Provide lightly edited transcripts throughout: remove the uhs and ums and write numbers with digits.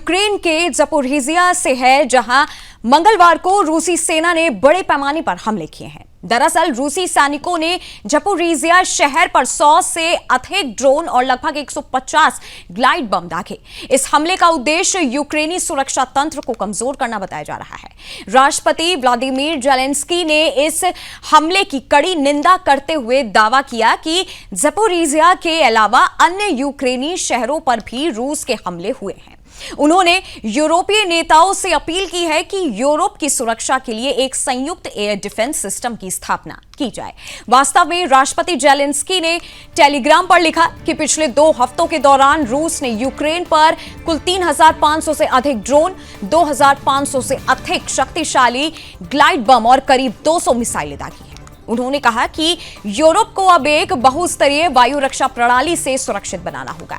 Ukraine के Zaporizhzhia से है, जहां मंगलवार को रूसी सेना ने बड़े पैमाने पर हमले किए हैं। दरअसल रूसी सैनिकों ने ज़पोरिज़िया शहर पर 100 से अधिक ड्रोन और लगभग 150 ग्लाइड बम दागे। इस हमले का उद्देश्य यूक्रेनी सुरक्षा तंत्र को कमजोर करना बताया जा रहा है। राष्ट्रपति व्लादिमीर ज़ेलेंस्की ने इस हमले की कड़ी निंदा करते हुए दावा किया कि ज़पोरिज़िया के अलावा अन्य यूक्रेनी शहरों पर भी रूस के हमले हुए हैं। उन्होंने यूरोपीय नेताओं से अपील की है कि यूरोप की सुरक्षा के लिए एक संयुक्त एयर डिफेंस सिस्टम की स्थापना की जाए। वास्तव में राष्ट्रपति ज़ेलेंस्की ने टेलीग्राम पर लिखा कि पिछले 2 हफ्तों के दौरान रूस ने यूक्रेन पर कुल 3,500 से अधिक ड्रोन, 2,500 से अधिक शक्तिशाली ग्लाइड बम और करीब 200 मिसाइलें दागी हैं। उन्होंने कहा कि यूरोप को अब एक बहुस्तरीय वायु रक्षा प्रणाली से सुरक्षित बनाना होगा।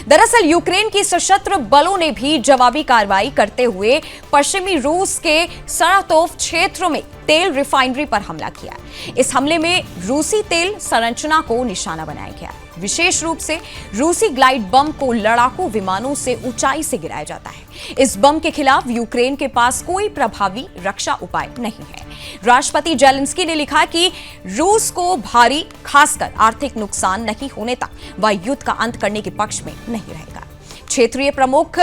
दरअसल यूक्रेन की सशस्त्र बलों ने भी जवाबी कार्रवाई करते हुए पश्चिमी रूस के सरातोव क्षेत्र में तेल रिफाइनरी पर हमला किया। इस हमले में रूसी तेल संरचना को निशाना बनाया गया। विशेष रूप से रूसी ग्लाइड बम को लड़ाकू विमानों से ऊंचाई से गिराया जाता है। इस बम के खिलाफ यूक्रेन के पास कोई प्रभावी रक्षा उपाय नहीं है। राष्ट्रपति ज़ेलेंस्की ने लिखा कि रूस को भारी, खासकर आर्थिक नुकसान नहीं होने तक वह युद्ध का अंत करने के पक्ष में नहीं रहेगा। क्षेत्रीय प्रमुख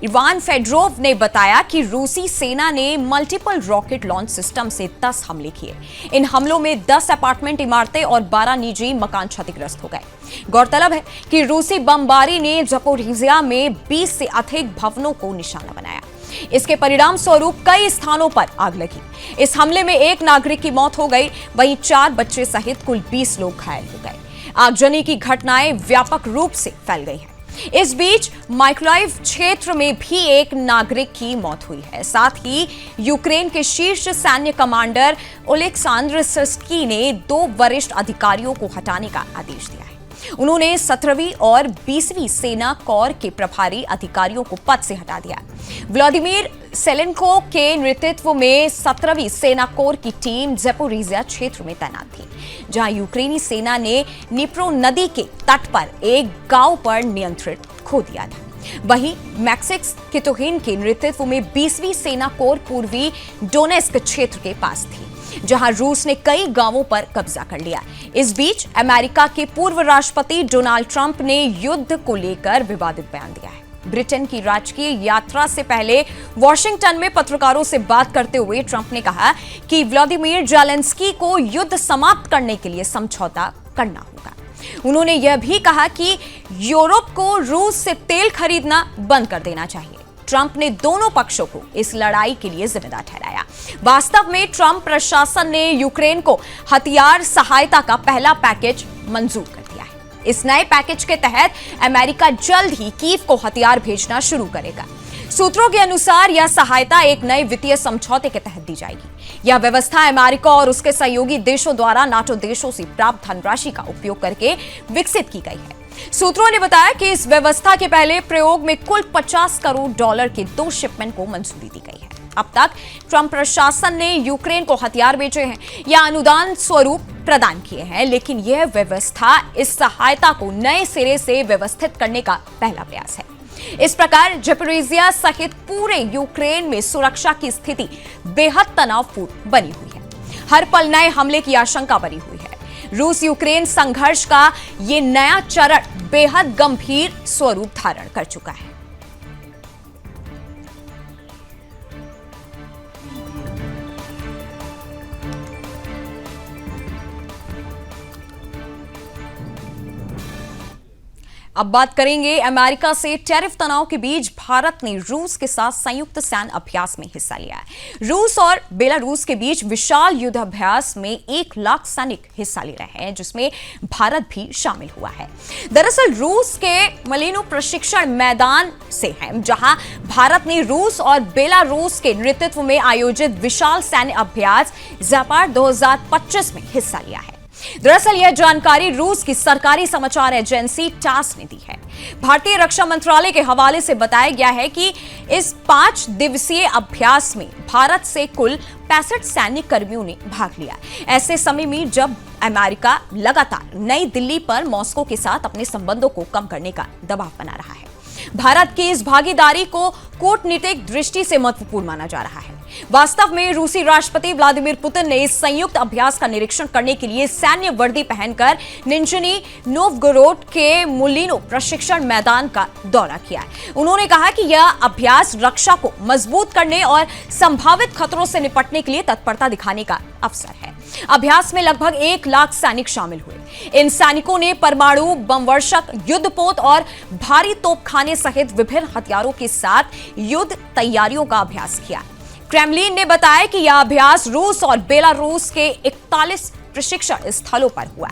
इवान फेडरोव ने बताया कि रूसी सेना ने मल्टीपल रॉकेट लॉन्च सिस्टम से 10 हमले किए। इन हमलों में 10 अपार्टमेंट इमारतें और 12 निजी मकान क्षतिग्रस्त हो गए। गौरतलब है कि रूसी बमबारी ने ज़पोरिज़िया में 20 से अधिक भवनों को निशाना बनाया। इसके परिणाम स्वरूप कई स्थानों पर आग लगी। इस हमले में 1 नागरिक की मौत हो गई, वहीं 4 बच्चे सहित कुल 20 लोग घायल हो गए। आगजनी की घटनाएं व्यापक रूप से फैल गई हैं। इस बीच माइकोलाइव क्षेत्र में भी 1 नागरिक की मौत हुई है। साथ ही यूक्रेन के शीर्ष सैन्य कमांडर ओलेक्सांद्र सिर्स्की ने 2 वरिष्ठ अधिकारियों को हटाने का आदेश दिया है। उन्होंने 17वीं और 20वीं सेना कोर के प्रभारी अधिकारियों को पद से हटा दिया। व्लादिमीर सेलेन्को के नेतृत्व में 17वीं सेना कोर की टीम ज़पोरिज़िया क्षेत्र में तैनात थी, जहां यूक्रेनी सेना ने निप्रो नदी के तट पर एक गांव पर नियंत्रण खो दिया था। वहीं मैक्सिक्स कितोहिन के नेतृत्व में 20वीं सेना कोर पूर्वी डोनेस्क क्षेत्र के पास थी, जहां रूस ने कई गांवों पर कब्जा कर लिया। इस बीच अमेरिका के पूर्व राष्ट्रपति डोनाल्ड ट्रंप ने युद्ध को लेकर विवादित बयान दिया है। ब्रिटेन की राजकीय यात्रा से पहले वॉशिंगटन में पत्रकारों से बात करते हुए ट्रंप ने कहा कि व्लादिमीर ज़ेलेंस्की को युद्ध समाप्त करने के लिए समझौता करना होगा। उन्होंने यह भी कहा कि यूरोप को रूस से तेल खरीदना बंद कर देना चाहिए। ट्रंप ने दोनों पक्षों को इस लड़ाई के लिए जिम्मेदार ठहराया। वास्तव में ट्रंप प्रशासन ने यूक्रेन को हथियार सहायता का पहला पैकेज मंजूर कर दिया है। इस नए पैकेज के तहत अमेरिका जल्द ही कीव को हथियार भेजना शुरू करेगा। सूत्रों के अनुसार यह सहायता एक नए वित्तीय समझौते के तहत दी जाएगी। यह व्यवस्था अमेरिका और उसके सहयोगी देशों द्वारा नाटो देशों से प्राप्त धनराशि का उपयोग करके विकसित की गई है। सूत्रों ने बताया कि इस व्यवस्था के पहले प्रयोग में कुल $50 करोड़ के 2 शिपमेंट को मंजूरी दी गई है। अब तक ट्रंप प्रशासन ने यूक्रेन को हथियार बेचे हैं या अनुदान स्वरूप प्रदान किए हैं, लेकिन यह व्यवस्था इस सहायता को नए सिरे से व्यवस्थित करने का पहला प्रयास है। इस प्रकार ज़पोरिज़िया सहित पूरे यूक्रेन में सुरक्षा की स्थिति बेहद तनावपूर्ण बनी हुई है। हर पल नए हमले की आशंका बनी हुई है। रूस यूक्रेन संघर्ष का ये नया चरण बेहद गंभीर स्वरूप धारण कर चुका है। अब बात करेंगे अमेरिका से। टैरिफ तनाव के बीच भारत ने रूस के साथ संयुक्त सैन्य अभ्यास में हिस्सा लिया है। रूस और बेलारूस के बीच विशाल युद्ध अभ्यास में 1 लाख सैनिक हिस्सा ले रहे हैं, जिसमें भारत भी शामिल हुआ है। दरअसल रूस के मलिनो प्रशिक्षण मैदान से है, जहां भारत ने रूस और बेलारूस के नेतृत्व में आयोजित विशाल सैन्य अभ्यास ज़ापाड 2025 में हिस्सा लिया है। दरअसल यह जानकारी रूस की सरकारी समाचार एजेंसी टास ने दी है। भारतीय रक्षा मंत्रालय के हवाले से बताया गया है कि इस 5 दिवसीय अभ्यास में भारत से कुल 65 सैन्य कर्मियों ने भाग लिया। ऐसे समय में जब अमेरिका लगातार नई दिल्ली पर मॉस्को के साथ अपने संबंधों को कम करने का दबाव बना रहा है। भारत की इस भागीदारी को कूटनीतिक दृष्टि से महत्वपूर्ण माना जा रहा है। वास्तव में रूसी राष्ट्रपति व्लादिमीर पुतिन ने इस संयुक्त अभ्यास का निरीक्षण करने के लिए सैन्य वर्दी पहनकर निंजनी नोवगोरोड के मुलिनो प्रशिक्षण मैदान का दौरा किया है। उन्होंने कहा कि यह अभ्यास रक्षा को मजबूत करने और संभावित खतरों से निपटने के लिए तत्परता दिखाने का अवसर है। अभ्यास में लगभग 1 लाख सैनिक शामिल हुए। इन सैनिकों ने परमाणु बमवर्षक, युद्धपोत और भारी तोपखाने सहित विभिन्न हथियारों के साथ युद्ध तैयारियों का अभ्यास किया। क्रेमलिन ने बताया कि यह अभ्यास रूस और बेलारूस के 41 प्रशिक्षण स्थलों पर हुआ,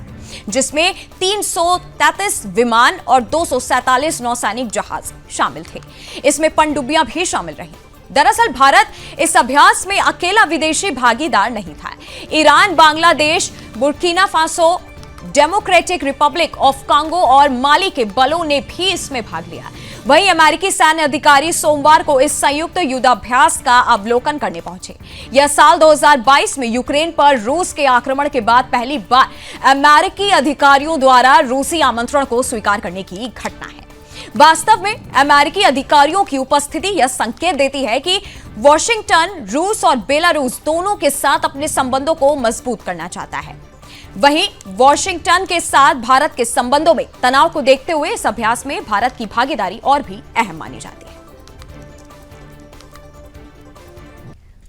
जिसमें 333 विमान और 247 नौसैनिक जहाज शामिल थे। इसमें पनडुब्बियां भी शामिल रहीं। दरअसल भारत इस अभ्यास में अकेला विदेशी भागीदार नहीं था। Iran, Bangladesh, Burkina Faso, democratic Republic of Congo और माली के बलों ने भी इसमें भाग लिया। वहीं अमेरिकी सैन्य अधिकारी सोमवार को इस संयुक्त युद्धाभ्यास का अवलोकन करने पहुंचे। यह साल 2022 में यूक्रेन पर रूस के आक्रमण के बाद पहली बार अमेरिकी अधिकारियों द्वारा रूसी आमंत्रण को स्वीकार करने की घटना है। वास्तव में अमेरिकी अधिकारियों की उपस्थिति यह संकेत देती है कि वॉशिंगटन रूस और बेलारूस दोनों के साथ अपने संबंधों को मजबूत करना चाहता है। वहीं वॉशिंगटन के साथ भारत के संबंधों में तनाव को देखते हुए इस अभ्यास में भारत की भागीदारी और भी अहम मानी जाती है।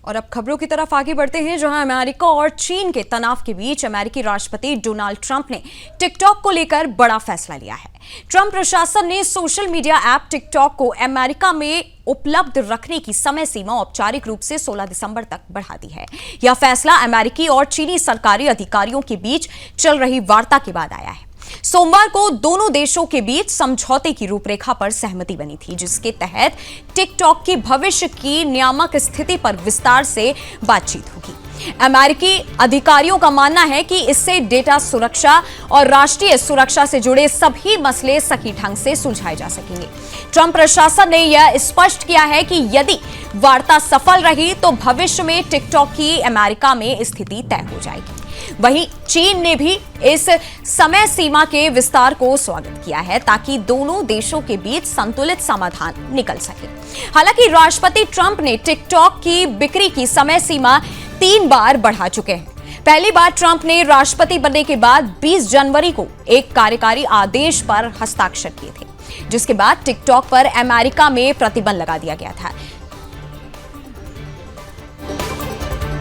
और अब खबरों की तरफ आगे बढ़ते हैं, जहां अमेरिका और चीन के तनाव के बीच अमेरिकी राष्ट्रपति डोनाल्ड ट्रंप ने टिकटॉक को लेकर बड़ा फैसला लिया है। ट्रंप प्रशासन ने सोशल मीडिया ऐप टिकटॉक को अमेरिका में उपलब्ध रखने की समय सीमा औपचारिक रूप से 16 दिसंबर तक बढ़ा दी है। यह फैसला अमेरिकी और चीनी सरकारी अधिकारियों के बीच चल रही वार्ता के बाद आया है। सोमवार को दोनों देशों के बीच समझौते की रूपरेखा पर सहमति बनी थी, जिसके तहत टिकटॉक की भविष्य की नियामक स्थिति पर विस्तार से बातचीत होगी। अमेरिकी अधिकारियों का मानना है कि इससे डेटा सुरक्षा और राष्ट्रीय सुरक्षा से जुड़े सभी मसले सही ढंग से सुलझाए जा सकेंगे। ट्रंप प्रशासन ने यह स्पष्ट किया है कि यदि वार्ता सफल रही तो भविष्य में टिकटॉक की अमेरिका में स्थिति तय हो जाएगी। वहीं चीन ने भी इस समय सीमा के विस्तार को स्वागत किया है, ताकि दोनों देशों के बीच संतुलित समाधान निकल सके। हालांकि राष्ट्रपति ट्रंप ने टिकटॉक की बिक्री की समय सीमा 3 बार बढ़ा चुके हैं। पहली बार ट्रंप ने राष्ट्रपति बनने के बाद 20 जनवरी को एक कार्यकारी आदेश पर हस्ताक्षर किए थे, जिसके बाद टिकटॉक पर अमेरिका में प्रतिबंध लगा दिया गया था।